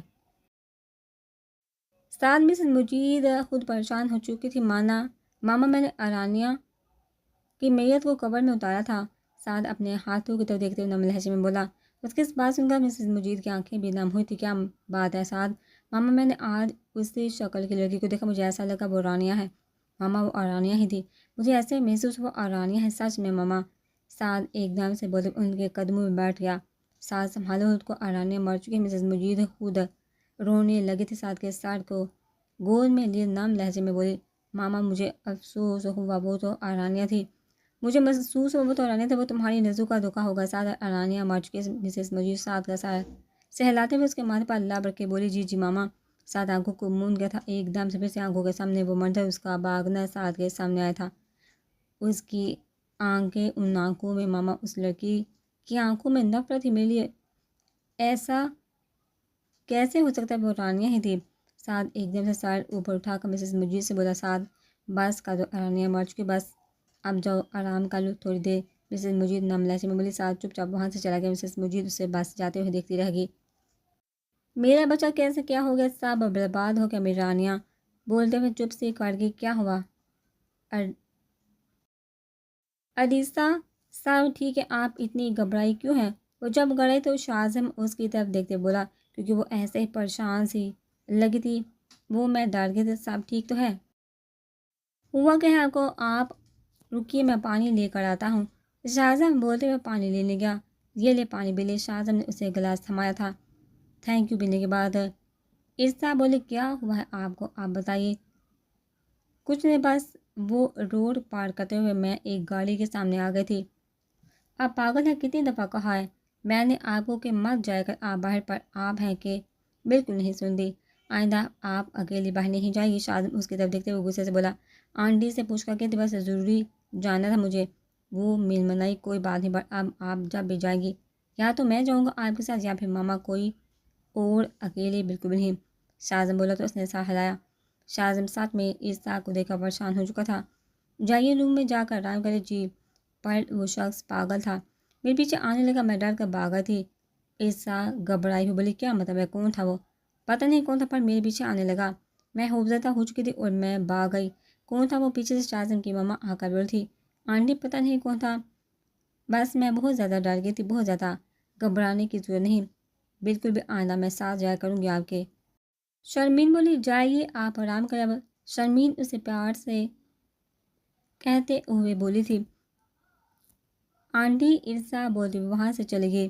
سعد، مسز مجید خود پریشان ہو چکی تھی۔ ماما میں نے ارانیہ کی میت کو قبر میں اتارا تھا۔ سعد اپنے ہاتھوں کی طرف دیکھتے ہوئے نم لہجے میں بولا۔ اس کی اس بات سن کر مسز مجید کی آنکھیں بھی نم ہوئی تھی۔ کیا بات ہے سعد؟ ماما میں نے آج اسی شکل کی لڑکی کو دیکھا، مجھے ایسا لگا وہ ارانیہ ہے۔ ماما وہ ارانیہ ہی تھی، مجھے ایسے محسوس ہوا ارانیہ ہے سچ میں ماما۔ سعد ایک دم سے بولے ان کے قدموں میں بیٹھ گیا۔ سعد سنبھالو خود کو، ارانیہ مر چکی ہے۔ مسز مجید خود رونے لگی تھی۔ سعد کے سر کو گود میں لیے نم لہجے میں بولی، ماما مجھے افسوس ہوا، وہ تو ارانیہ تھی، مجھے محسوس ہوا وہ تو ارانیہ تھا، وہ تمہاری نظروں کا دھوکہ ہوگا۔ سعد ارانیہ مر چکی ہے۔ مسز مجید سعد کا سایہ سہلاتے ہوئے اس کے ماتھے پر اللہ برکے بولی، جی جی ماما۔ سعد آنکھوں کو موند گیا تھا۔ ایک دم سے پھر سے آنکھوں کے سامنے وہ منظر اس کا باگنا سعد کے سامنے آیا تھا۔ اس کی آنکھیں ان آنکھوں میں ماما، اس لڑکی کی آنکھوں میں نفرت ہی میرے لیے ایسا کیسے ہو سکتا ہے؟ وہ ارانیہ ہی تھی۔ سعد ایک دم سے سر اوپر اٹھا کر مسز مجید سے بولا، سعد بس کا دو، ارانیہ مر چکی، بس اب جاؤ آرام کر لو تھوڑی دیر۔ مسز مجید نم لہجے میں بولی۔ سعد چپ چاپ وہاں سے چلا گیا۔ مسز مجید اسے بس جاتے ہوئے دیکھتی رہ گئی۔ میرا بچہ کیسے کیا ہو گیا؟ سب برباد ہو گیا۔ میری ارانیہ بولتے ہوئے چپ سی کر گئی۔ کیا ہوا؟ اریسا سب ٹھیک ہے؟ آپ اتنی گھبرائی کیوں ہیں؟ وہ جب گڑی تو شاہزم اس کی طرف دیکھتے بولا، کیونکہ وہ ایسے ہی پریشان سی لگی تھی۔ وہ میں ڈر گئی تھی۔ سب ٹھیک تو ہے؟ ہوا کہ ہے آپ کو؟ آپ رکیے میں پانی لے کر آتا ہوں۔ شاہزم بولتے ہوئے پانی لینے گیا۔ یہ لے پانی بھی لے۔ شاہزم نے اسے گلاس تھمایا تھا۔ تھینک یو پینے کے بعد عرصہ بولے، کیا ہوا ہے آپ کو؟ آپ بتائیے۔ کچھ نہیں، بس وہ روڈ پار کرتے ہوئے میں ایک گاڑی کے سامنے آ گئی تھی۔ آپ پاگل ہیں، کتنی دفعہ کہا ہے میں نے آپ کو کہ مت جائے کر آپ باہر، پر آپ ہیں کہ بالکل نہیں سنتی۔ آئندہ آپ اکیلی باہر نہیں جائیں گی۔ شاہزم اس کی طرف دیکھتے ہوئے غصے سے بولا، آنٹی سے پوچھ کر کے بس ضروری جاننا تھا مجھے۔ وہ میل منائی، کوئی بات نہیں، پر اب آپ جب بھی جائیں گی یا تو میں جاؤں گا آپ کے ساتھ یا پھر ماما، کوئی اور اکیلے بالکل بھی نہیں۔ شاہزم بولا تو اس نے سر ہلایا۔ شاہزم ساتھ میں عرصہ کو دیکھ کر پریشان ہو چکا تھا۔ جائیے روم میں جا کر آرام کرے جی۔ پر وہ شخص پاگل تھا، میرے پیچھے آنے لگا، میں ڈر کر بھاگا تھی۔ عرصہ گھبرائی ہوئی بولی، کیا مطلب ہے؟ کون تھا وہ؟ پتہ نہیں کون تھا، پر میرے پیچھے آنے لگا۔ میں خوفزدہ ہو چکی تھی اور میں بھاگ گئی۔ کون تھا وہ؟ پیچھے سے شاہزم کی ماما آ کر بول تھی، آنٹی پتہ نہیں کون تھا، بس میں بہت زیادہ ڈر گئی تھی، بہت زیادہ۔ گھبرانے کی ضرورت نہیں، بالکل بھی، آئندہ میں ساتھ جایا کروں گی آپ کے۔ شرمین بولی، جائیے آپ آرام کریں۔ اب شرمین اسے پیار سے کہتے ہوئے بولی تھی۔ آنٹی عرصہ بولتی ہوئے وہاں سے چلی گئی۔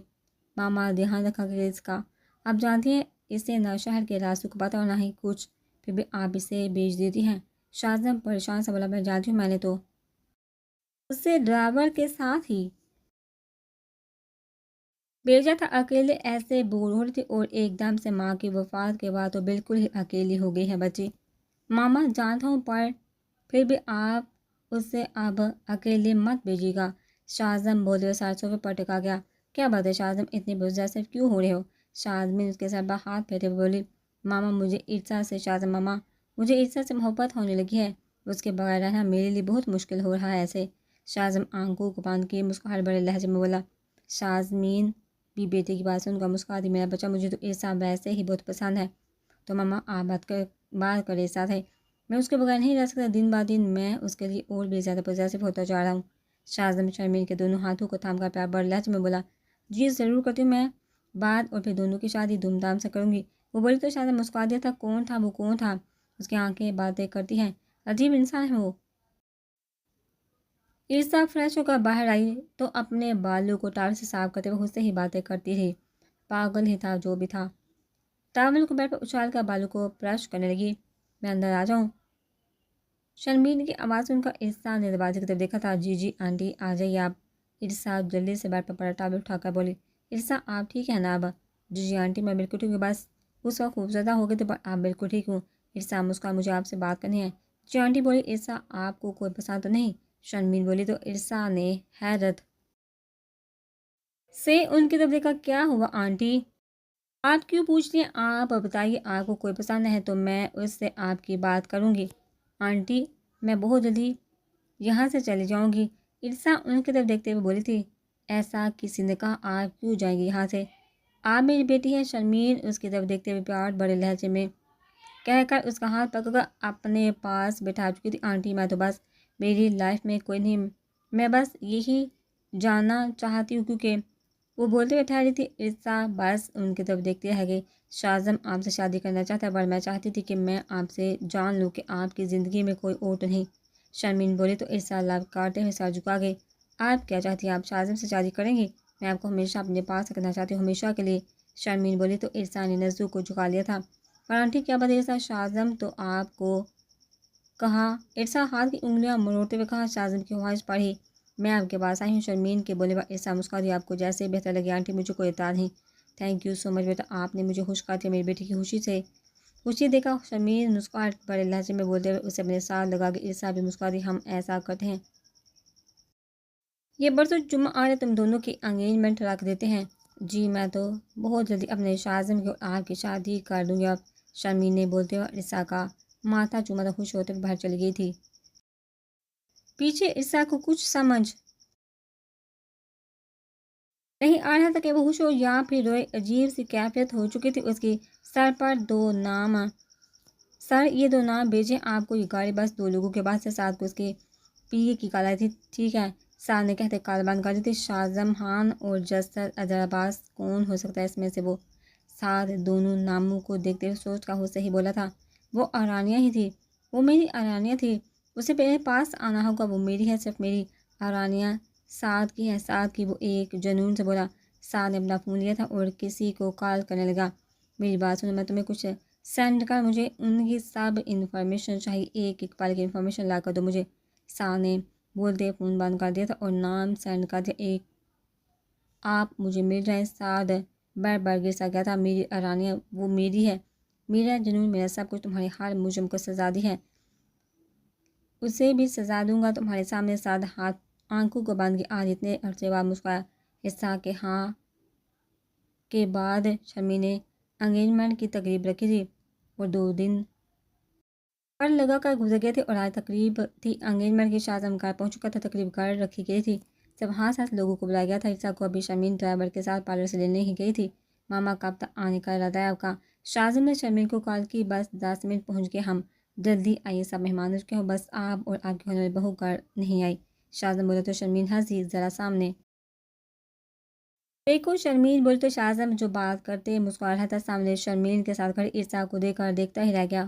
ماما دھیان رکھا کہ اس کا، آپ جانتی ہیں اسے نہ شہر کے راستوں کو پتہ اور نہ ہی کچھ، پھر بھی آپ اسے بیچ دیتی ہیں۔ شاہزم پریشان سے بولا، میں جانتی ہوں، میں نے تو اسے ڈرائیور کے ساتھ ہی بھیجا تھا، اکیلے ایسے بور ہو رہی تھی، اور ایک دم سے ماں کی وفات کے بعد تو بالکل ہی اکیلی ہو گئی ہے بچی۔ ماما جانتا ہوں، پر پھر بھی آپ اسے اب اکیلے مت بھیجیے گا۔ شاہزم بولتے ہوئے سر صوفے پر ٹکا گیا۔ کیا بات ہے شاہزم، اتنی بزدل کیوں ہو رہے ہو؟ شاہزمین اس کے سر پر ہاتھ پھیرتے ہوئے بولی، ماما مجھے عرصہ سے، شاہزم ماما مجھے عرصہ سے محبت ہونے لگی ہے، اس کے بغیر رہنا میرے لیے بہت مشکل ہو رہا ہے ایسے۔ شاہزم آنکھوں کو بند کیے مسکراہٹ بڑے لہجے میں بولا۔ شاہزمین بھی بیٹے کی بات سن کر مسکراتی، میرا بچہ، مجھے تو عرصہ ویسے ہی بہت پسند ہے، تو ماما آپ بات کرے ساتھ ہے، میں اس کے بغیر نہیں رہ سکتا، دن بعد دن میں اس کے لیے اور بھی زیادہ پوزیسو ہوتا جا رہا ہوں۔ شاہزم شرمین کے دونوں ہاتھوں کو تھام کر پیار بڑے لہجے میں بولا، جی ضرور کرتی ہوں میں بات، اور پھر دونوں کی شادی دھوم دھام سے کروں گی۔ وہ بولی تو شاہزم مسکرا دیا تھا، کون تھا وہ؟ کون تھا؟ اس کی آنکھیں باتیں کرتی ہیں، عجیب انسان ہے وہ۔ عرصہ فریش ہو کر باہر آئی تو اپنے بالوں کو ٹاول سے صاف کرتے ہوئے خود سے ہی باتیں کرتی رہی۔ پاگل ہی تھا جو بھی تھا۔ ٹاول کو بیڈ پر اچھال کر بالوں کو برش کرنے لگی۔ میں اندر آ جاؤں؟ شرمین کی آواز سن کر عرصہ نے دروازے کی طرف دیکھا تھا۔ جی جی آنٹی آ جائیے آپ۔ عرصہ جلدی سے بیڈ پر پڑا، ٹاول اٹھا کر بولی، عرصہ آپ ٹھیک ہے نا اب؟ جی جی آنٹی میں بالکل ٹھیک ہوں، بس اس وقت خوفزدہ ہو گئی تھی، پر آپ بالکل ٹھیک ہوں۔ عرصہ مسکرا، مجھے آپ سے بات کرنی ہے۔ جی آنٹی بولی، عرصہ آپ کو کوئی پسند تو نہیں؟ شرمین بولی تو عرصہ نے حیرت سے ان کی طرف دیکھا۔ کیا ہوا آنٹی؟ آپ کیوں پوچھتی ہیں؟ آپ بتائیے، آپ کو کوئی پسند ہے تو میں اس سے آپ کی بات کروں گی۔ آنٹی میں بہت جلدی یہاں سے چلی جاؤں گی۔ عرصہ ان کی طرف دیکھتے ہوئے بولی تھی، ایسا کسی نے کہا؟ آپ کیوں جائیں گی یہاں سے؟ آپ میری بیٹی ہیں۔ شرمین اس کی طرف دیکھتے ہوئے پیار بڑے لہجے میں کہہ کر اس کا ہاتھ پکڑ کر اپنے پاس بٹھا چکی تھی۔ آنٹی میں تو بس، میری لائف میں کوئی نہیں، میں بس یہی جاننا چاہتی ہوں، کیونکہ وہ بولتے ہوئے ٹھہری تھی۔ عرصہ بس ان کی طرف دیکھتے رہ گئی۔ شاہزم آپ سے شادی کرنا چاہتا ہے، پر میں چاہتی تھی کہ میں آپ سے جان لوں کہ آپ کی زندگی میں کوئی اور تو نہیں۔ شرمین بولی تو عرصہ لب کاٹتے ہوئے سر جھکا گئی۔ آپ کیا چاہتی ہیں؟ آپ شاہزم سے شادی کریں گی؟ میں آپ کو ہمیشہ اپنے پاس رکھنا چاہتی ہوں، ہمیشہ کے لیے۔ شرمین بولی تو عرصہ نے نظروں کو جھکا لیا تھا۔ پر آنٹی کیا بات ہے عرصہ؟ شاہزم تو آپ کو کہا، عرصہ ہاتھ کی انگلیاں مروڑتے ہوئے کہا، شاہزم کی خواہش پر ہی میں آپ کے پاس آئی ہوں۔ شرمین کے بولے پر عرصہ مسکا دیا۔ آپ کو جیسے بہتر لگے آنٹی، مجھے کوئی اعتراض نہیں۔ تھینک یو سو مچ بیٹا، آپ نے مجھے خوش کر دیا۔ میری بیٹی کی خوشی دیکھا شرمین مسکراہٹ بڑے لہجے میں بولتے ہوئے اسے اپنے ساتھ لگا کے عرصہ بھی مسکرا دی۔ ہم ایسا کرتے ہیں، یہ برسوں جمعہ آ رہے، تم دونوں کی انگیجمنٹ رکھ دیتے ہیں۔ جی میں تو بہت جلدی اپنے شاہزم کی اور آپ کی شادی کر دوں گی اب، شرمین نے بولتے ہوئے عرصہ کا ماتھا چوما تھا۔ خوش ہوتے ہوئے باہر چلی گئی تھی۔ پیچھے عرصہ کو کچھ سمجھ نہیں آ رہا تھا کہ وہ خوش ہو یا پھر روئے۔ عجیب سی کیفیت ہو چکی تھی اس کی۔ سر پر یہ دو نام بھیجیں آپ کو، یہ گاڑی بس 2 لوگوں کے بعد سے ساتھ کو اس کے پیے کی کالا تھی۔ ٹھیک ہے، ساتھ نے کہتے کال بند کر دی تھی۔ شاہزم خان اور جسر عباس کون ہو سکتا ہے اس میں سے وہ؟ ساتھ دونوں ناموں کو دیکھتے ہوئے سوچ کا ہو صحیح بولا تھا، وہ ارانیہ ہی تھی، وہ میری ارانیہ تھی، اسے میرے پاس آنا ہوگا، وہ میری ہے، صرف میری ارانیہ سعد کی ہے۔ سعد کی، وہ ایک جنون سے بولا۔ سعد نے اپنا فون لیا تھا اور کسی کو کال کرنے لگا۔ میری بات سنو، میں تمہیں کچھ سینڈ کر، مجھے ان کی سب انفارمیشن چاہیے، ایک پل کی انفارمیشن لا کر دو مجھے۔ سعد نے بولتے فون بند کر دیا تھا اور نام سینڈ کر دیا، ایک آپ مجھے مل جائیں۔ سعد بڑھ گر سا گیا تھا۔ میری ارانیہ، وہ میری ہے، میرا جنون، میرا سب کچھ، تمہارے ہر مجرم کو سزا دی ہے، اسے بھی سزا دوں گا تمہارے سامنے۔ سعد آنکھوں کو بند کیا، آج اتنے عرصے بعد مسکرایا۔ عرصہ کے ہاں کے بعد شرمین نے انگیجمنٹ کی تقریب رکھی تھی اور 2 دن پر لگا کر گزر گئے تھے اور آج تقریب تھی انگیجمنٹ کی۔ شاہزم گھر پہنچ چکا تھا، تقریب کر رکھی گئی تھی، سب ہاتھ لوگوں کو بلایا گیا تھا۔ عرصہ کو ابھی شرمین ڈرائیور کے ساتھ پارلر سے لینے ہی گئی تھی۔ ماما کب تک آنے کا ارادہ ہے آپ کا؟ شاہزم نے شرمین کو کال کی، بس 10 منٹ پہنچ گئے ہم، جلدی آئیے، سب مہمان کے ہو، بس آپ اور آپ کی ہونے والی بہو گھر نہیں آئی۔ شاہزم بولے تو شرمین ہنسی، ذرا سامنے دیکھو۔ شرمین بولے تو شاہزم جو بات کرتے مسکرا رہا تھا، سامنے شرمین کے ساتھ کھڑے عرصہ کو دیکھ کر دیکھتا ہی رہ گیا۔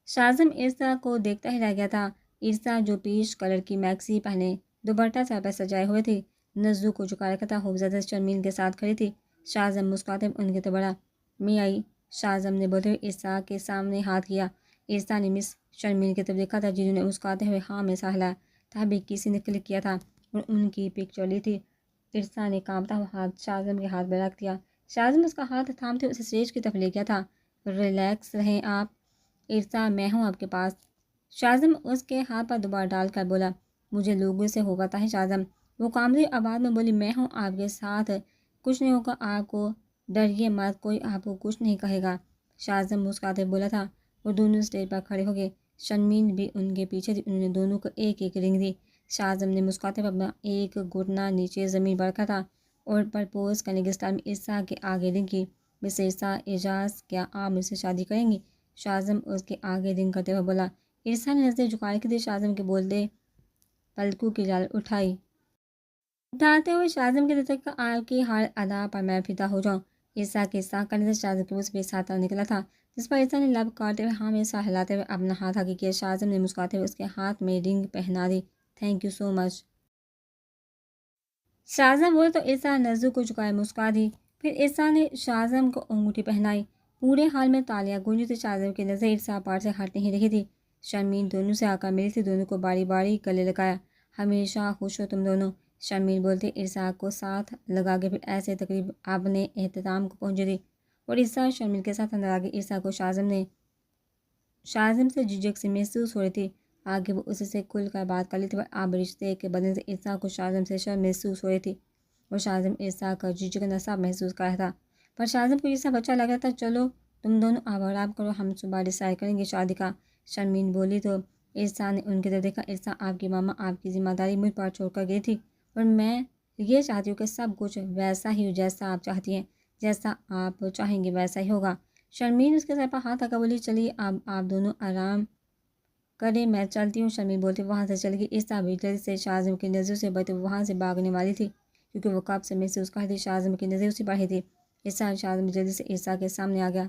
شاہزم عرصہ کو دیکھتا ہی رہ گیا تھا۔ عرصہ جو پیچ کلر کی میکسی پہنے دوپٹہ سر پر سجائے ہوئے تھی، نزو کو جھکا رکھا تھا، خوبصورت شرمین کے ساتھ کھڑی تھی۔ شاہزم مسکراتے ان کی طرف بڑھا، میں آئی، شاہزم نے بولتے ہوئے عرصہ کے سامنے ہاتھ کیا۔ عرصہ نے مس شرمین کی طرف دیکھا تھا، جنہوں نے مسکراتے ہوئے ہاں میں سر ہلایا تھا، بھی کسی نے کلک کیا تھا اور ان کی پکچر لی تھی۔ عرصہ نے کانپتا ہوا ہاتھ شاہزم کے ہاتھ پہ رکھ دیا۔ شاہزم اس کا ہاتھ تھامتے اسے اسٹیج کی طرف لے گیا تھا۔ ریلیکس رہیں آپ عرصہ، میں ہوں آپ کے پاس۔ شاہزم اس کے ہاتھ پر دوبارہ ڈال کر بولا، مجھے لوگوں سے ہو پتا ہے شاہزم، وہ کانپتی آواز میں بولی، میں ہوں آپ کے ساتھ، کچھ نہیں ہوگا آپ کو، ڈریے مت، کوئی آپ کو کچھ نہیں کہے گا۔ شاہزم مسکراتے بولا تھا اور دونوں اسٹیج پر کھڑے ہو گئے۔ شرمین بھی ان کے پیچھے تھی، انہوں نے دونوں کو ایک ایک رنگ دی۔ شاہزم نے مسکراتے ہوئے اپنا ایک گھٹنا نیچے زمین پر رکھا تھا اور پرپوز کرنے کے اسٹائل میں عرصہ کے آگے رنگ کی۔ مسٹر عرصہ اعجاز، کیا آپ مجھ سے شادی کریں گی؟ شاہزم اس کے آگے رنگ کرتے ہوئے بولا۔ عرصہ نے نظریں جھکا رکھی تھی، شاہزم کے بولتے پلکوں کی جال اٹھاتے ہوئے شاہزم کے دل تک آپ کی ہر ادا پر میں فدا ہو جاؤں۔ عرصہ کے ساتھ کرنے سے شاہزم کے منہ سے ساتھ نکلا تھا، جس پر عرصہ نے لب کاٹتے ہوئے ہاں میں سر ہلاتے ہوئے اپنا ہاتھ آگے کیا۔ شاہزم نے مسکراتے ہوئے اس کے ہاتھ میں رنگ پہنا دی۔ تھینک یو سو مچ شاہزم بولے تو عرصہ نزو کو جھکائے مسکرا دی، پھر عرصہ نے شاہزم کو انگوٹھی پہنائی۔ پورے حال میں تالیاں گونجی تھی، شاہزم کی نظر عرصہ پر سے ہٹ نہیں رہی تھی۔ شرمین دونوں سے آ کر ملی تھی، دونوں کو باری باری گلے لگایا۔ ہمیشہ خوش ہو تم دونوں، شرمین بولتے عرصہ کو ساتھ لگا کے، پھر ایسے تقریب اپنے اختتام کو پہنچی تھی اور عرصہ شرمین کے ساتھ اندر آگے۔ عرصہ کو شاہزم سے جھجک سی محسوس ہو رہی تھی، آگے وہ اس سے کھل کر بات کر لی تھی، پر اب رشتے کے بدلنے سے عرصہ کو شاہزم سے شرم محسوس ہو رہی تھی اور شاہزم عرصہ کا جھجکنا سب محسوس کر رہا تھا، پر شاہزم کو یہ سب اچھا لگ رہا تھا۔ چلو تم دونوں اب آرام کرو، ہم صبح ڈیسائیڈ کریں گے شادی کا، شرمین بولی تو عرصہ نے ان کی طرف دیکھا۔ عرصہ، آپ کی ماما آپ کی ذمہ داری مجھ پر چھوڑ کر گئی تھی اور میں یہ چاہتی ہوں کہ سب کچھ ویسا ہی ہو جیسا آپ چاہتی ہیں، جیسا آپ چاہیں گے ویسا ہی ہوگا۔ شرمین اس کے سر پر ہاتھ رکھا بولی، چلیے اب آپ دونوں آرام کریں، میں چلتی ہوں۔ شرمین بولتے وہاں سے چل گئی۔ عرصہ بھی جلدی سے شاہزم کی نظروں سے بچتے وہاں سے بھاگنے والی تھی، کیونکہ وہ کب سے محسوس کر رہی تھی شاہزم کی نظریں اسی پر ہی تھی۔ شاہزم جلدی سے عرصہ کے سامنے آ گیا،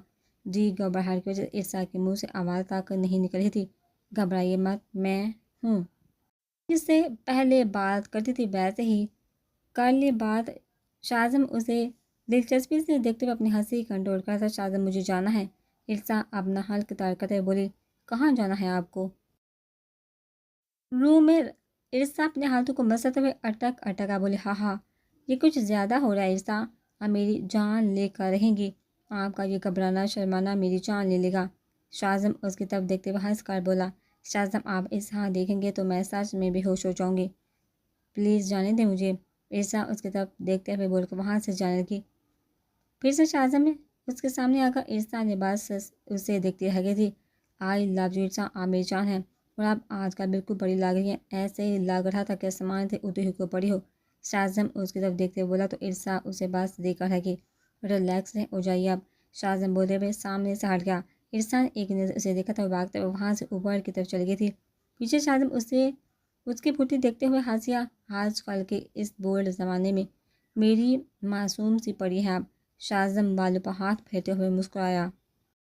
جی گھبراہٹ کی وجہ سے عرصہ کے منہ سے آواز تک نہیں نکل رہی تھی۔ گھبرائیے مت، میں ہوں، جس سے پہلے بات کرتی تھی ویسے ہی کر لے بات۔ شاہزم اسے دلچسپی سے دیکھتے ہوئے اپنی ہنسی کنٹرول کر تھا۔ شاہزم، مجھے جانا ہے۔ عرصہ اپنا حلق تار کرتے ہوئے بولی، کہاں جانا ہے آپ کو؟ روم میں ارسا اپنے ہاتھوں کو مستے ہوئے اٹک اٹکا بولے، ہاں ہاں یہ کچھ زیادہ ہو رہا ہے ارسا، آپ میری جان لے کر رہیں گی، آپ کا یہ گھبرانا شرمانا میری جان لے لے گا۔ شاہزم اس کی طرف دیکھتے ہوئے ہنس کر بولا، شاہزم آپ اس ہاں دیکھیں گے تو میں سچ میں بے ہوش ہو جاؤں گی، پلیز جانے دیں مجھے۔ ارسا اس کی طرف دیکھتے ہوئے بول کر وہاں سے جانے لگی۔ پھر سے شاہزم نے اس کے سامنے آ کر ارسا نے بس اسے دیکھتی رہ گئی تھی۔ آئی لو یو ارسا، آپ میری جان ہیں اور آپ آج کل بالکل بڑی لگ رہی ہیں، ایسے ہی لگ رہا تھا کہ سامان سے اتری ہوئی کو پڑی ہو۔ شاہزم اس کی طرف دیکھتے ہوئے بولا تو ارسا اسے بس دے کر رہ گئی۔ ریلیکس رہیں، ہو جائیے اب، شاہزم بولتے ہوئے سامنے سے ہٹ گیا۔ ارسا نے ایک نظر اسے دیکھا تھا، بھاگتے ہوئے وہاں سے اوپر کی طرف چلی گئی تھی۔ پیچھے شاہزم اس کی پھوٹی دیکھتے ہوئے ہنسیا، آج کل کے اس بولڈ زمانے میں میری معصوم سی پڑی ہے اب۔ شاہزم بالوں پر ہاتھ پھیرتے ہوئے مسکرایا۔